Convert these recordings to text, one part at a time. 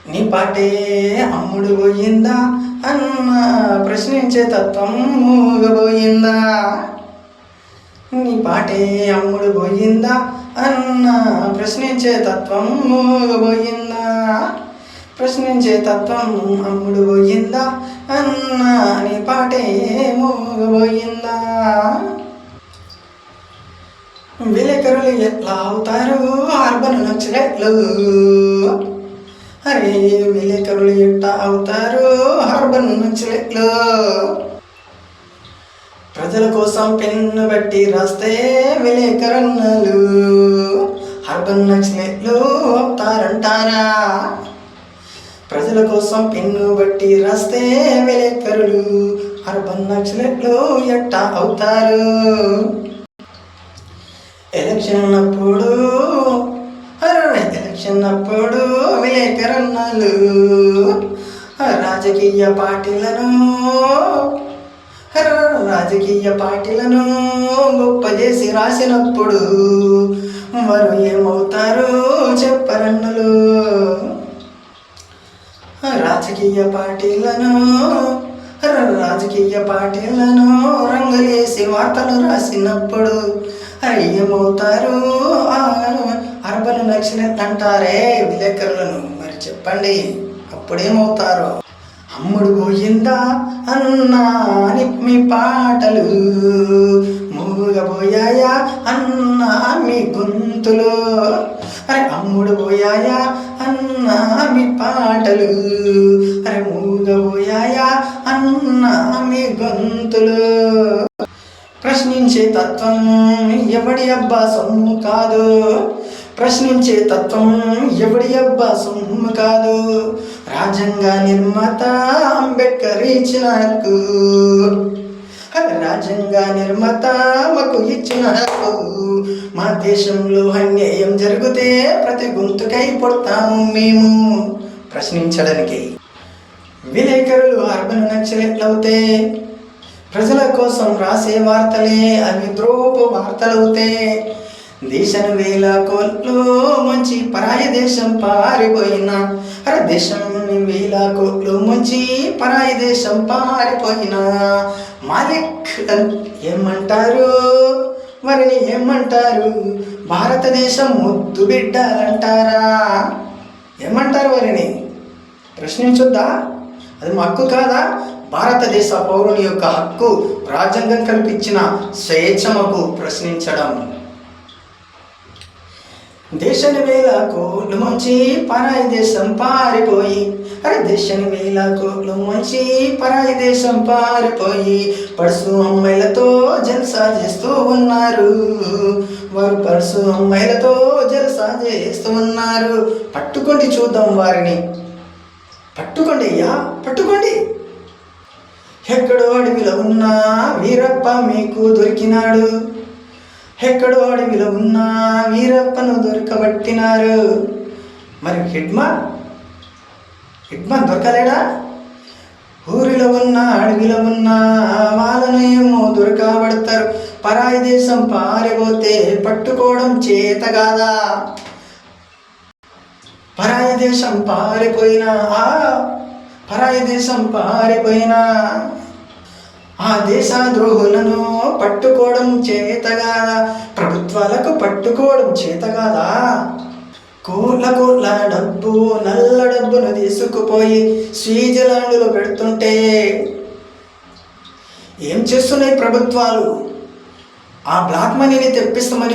నీ పాటే అమ్ముడు పోయిందా అన్న ప్రశ్నించే తత్వం మూగబోయిందా. నీ పాటే అమ్ముడు పోయిందా అన్న ప్రశ్నించే తత్వం మూగబోయిందా. ప్రశ్నించే తత్వం అమ్ముడు పోయిందా అన్న నీ పాటే మూగబోయిందా. విలేకరులు ఎట్లా అవుతారు అర్బన్ నక్సలైట్లు. అరే విలేకరులు ఎట్లా అవుతారు అర్బన్ నక్సలైట్లు. ప్రజల కోసం పెన్ను బట్టి రాస్తే విలేకరులు అర్బన్ నక్సలైట్లు అవుతారంటారా. ప్రజల కోసం పెన్ను బట్టి రాస్తే విలేకరులు అర్బన్ నక్సలైట్లు ఎట్టా అవుతారు. ఎలక్షన్ అప్పుడు విలేకరులు రాజకీయ పార్టీలను గొప్ప చేసి రాసినప్పుడు వారు ఏమవుతారు చెప్పరన్నులు. రాజకీయ పార్టీలను రంగులేసి వార్తలు రాసినప్పుడు ఏమవుతారు అర్బన్ నక్సలైట్లు అంటారే విలేకరులను. మరి చెప్పండి అప్పుడేమవుతారో. అమ్ముడు పోయిందా అన్నా మీ పాటలు మూగబోయాయా అన్నా మీ గొంతులు. అరే అమ్ముడు పోయాయా అన్నా మీ పాటలు అరే మూగబోయాయా అన్నా మీ గొంతులు. ప్రశ్నించే తత్వం ఎవడి అబ్బా సొమ్ము కాదు. ప్రశ్నించే తత్వం ఎవడి అబ్బా సొమ్ము కాదు. రాజ్యాంగ నిర్మాత అంబేద్కర్ ఇచ్చిన హక్కు. రాజ్యాంగ నిర్మాత మాకు ఇచ్చిన హక్కు. మా దేశంలో అన్యాయం జరిగితే ప్రతి గొంతుకై పడతాము మేము ప్రశ్నించడానికి. విలేకరులు అర్బన్ నక్సలైట్లు అవుతే ప్రజల కోసం రాసే వార్తలే అవి ద్రోహపు వార్తలవుతే. దేశం వేల కోట్లు ముంచి పరాయి దేశం పారిపోయినా దేశం వేల కోట్లు ముంచి పరాయి దేశం పారిపోయినా మాలిక్ ఏమంటారు వారిని ఏమంటారు. భారతదేశం ముద్దు బిడ్డాలంటారా. ఏమంటారు వారిని ప్రశ్నించొద్దా. అది మా హక్కు కాదా. భారతదేశ పౌరుని యొక్క హక్కు రాజ్యాంగం కల్పించిన స్వేచ్ఛమకు ప్రశ్నించడం. దేశాన్ని వేల కోట్లు ముంచి పరాయి దేశం పారిపోయి దేశాన్ని వేల కోట్లు ముంచి పరాయి దేశం పారిపోయి పడుసు అమ్మాయిలతో జల్సా చేస్తూ ఉన్నారు. వారు పడుసు అమ్మాయిలతో జల్సా చేస్తూ ఉన్నారు. పట్టుకోండి చూద్దాం వారిని. పట్టుకోండి అయ్యా పట్టుకోండి. ఎక్కడో అడవిలో ఉన్న వీరప్ప మీకు దొరికినాడు. ఎక్కడో అడవిలో ఉన్న వీరప్పను దొరకబట్టినారు. మరి హిడ్మాన్ దొరకలేడా. ఊరిలో ఉన్న అడవిలో ఉన్న వాళ్ళను ఏమో దొరకబడతారు. పరాయి దేశం పారిపోతే పట్టుకోవడం చేత కాదా. పరాయి దేశం పారిపోయినా ఆ దేశ ద్రోహులను పట్టుకోవడం చేతగా. ప్రభుత్వాలకు పట్టుకోవడం చేతగాదా. కోట్ల డబ్బు నల్ల డబ్బును తీసుకుపోయి స్విట్జర్లాండ్లో పెడుతుంటే ఏం చేస్తున్నాయి ప్రభుత్వాలు. ఆ బ్లాక్ మనీని తెప్పిస్తామని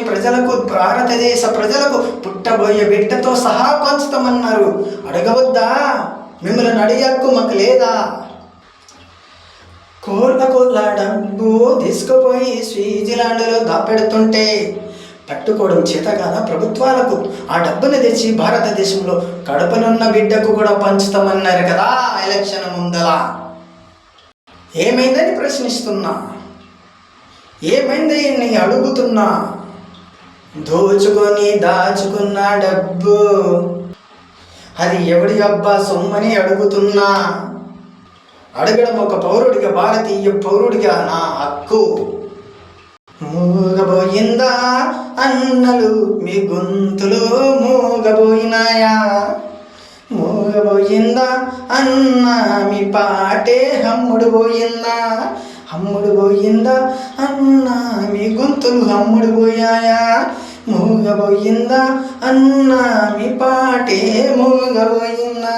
భారతదేశ ప్రజలకు పుట్టబోయే బిడ్డతో సహా పంచుతామన్నారు. అడగవద్దా. మిమ్మల్ని అడిగే హక్కు మాకు లేదా. కోట్ల డబ్బు తీసుకుపోయి స్విట్జర్లాండ్లో దాపెడుతుంటే పట్టుకోవడం చేత కాదా ప్రభుత్వాలకు. ఆ డబ్బును తెచ్చి భారతదేశంలో కడుపునున్న బిడ్డకు కూడా పంచుతామన్నారు కదా ఎలక్షన్ ముందల. ఏమైందని ప్రశ్నిస్తున్నా. ఏమైందని అడుగుతున్నా. దోచుకొని దాచుకున్న డబ్బు అది ఎవడి అబ్బా సొమ్మని అడుగుతున్నా. అడగడం ఒక పౌరుడిగా, భారతీయ పౌరుడిగా నా హక్కు. మూగబోయిందా అన్నలు మీ గొంతులు మూగబోయినాయా? మూగ మూగబోయిందా అన్నా మీ పాటే హమ్ముడు పోయిందా, హమ్ముడు పోయిందా అన్నా మీ గొంతులు హమ్ముడు పోయాయా, మూగబోయిందా అన్నా మీ పాటే మూగబోయిందా.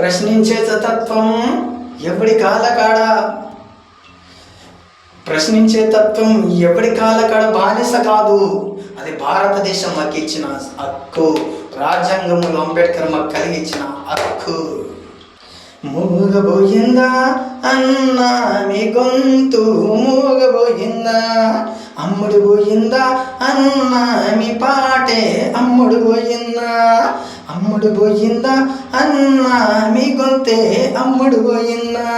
ప్రశ్నించే తత్వం ఎవడి కాలకాడా, ప్రశ్నించే తత్వం ఎవడి కాలకాడ బానిస కాదు, అది భారతదేశం మాకు ఇచ్చిన హక్కు, రాజ్యాంగంలో అంబేద్కర్ మాకు కలిగించిన హక్కు. మూగబోయిందా అన్నా మీ గొంతు మూగబోయిందా, అమ్ముడు పోయిందా అన్నా మీ పాటే అమ్ముడు పోయిందా, అమ్ముడు పోయిందా అన్నా మీ గొంతే అమ్ముడు పోయిందా,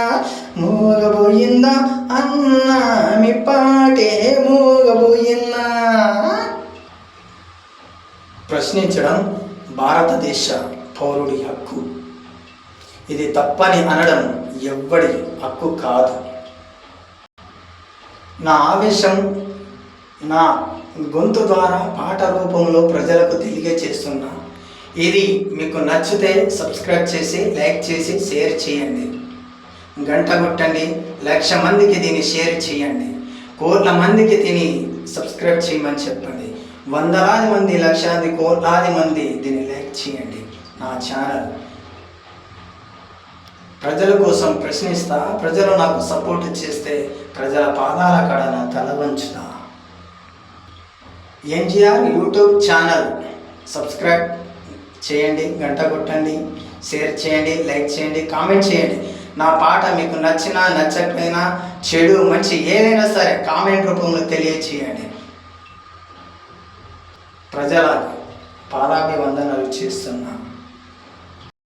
మూగబోయిందా అన్నా మీ పాటే మూగబోయిందా. ప్రశ్నించడం భారతదేశ పౌరుడి హక్కు, ఇది తప్పని అనడం ఎవ్వడి హక్కు కాదు. నా ఆవేశం నా గొంతు ద్వారా పాట రూపంలో ప్రజలకు తెలియజేస్తున్నా. ఇది మీకు నచ్చితే సబ్స్క్రైబ్ చేసి లైక్ చేసి షేర్ చేయండి, గంట కొట్టండి, 1,00,000 మందికి దీన్ని షేర్ చేయండి, కోట్ల మందికి దీన్ని సబ్స్క్రైబ్ చేయమని చెప్పండి, వందలాది మంది, లక్షలాది, కోట్లాది మంది దీన్ని లైక్ చేయండి. నా ఛానల్ ప్రజల కోసం ప్రశ్నిస్తా, ప్రజలు నాకు సపోర్ట్ చేస్తే ప్రజల పాదాల కాడ నా తల వంచుతా. ఎన్టీఆర్ యూట్యూబ్ ఛానల్ సబ్స్క్రైబ్ చేయండి, గంట కొట్టండి, షేర్ చేయండి, లైక్ చేయండి, కామెంట్ చేయండి. నా పాట మీకు నచ్చినా నచ్చకపోయినా, చెడు మంచి ఏదైనా సరే కామెంట్ రూపంలో తెలియచేయండి. ప్రజల పాదాభివందనాలు చేస్తున్నా.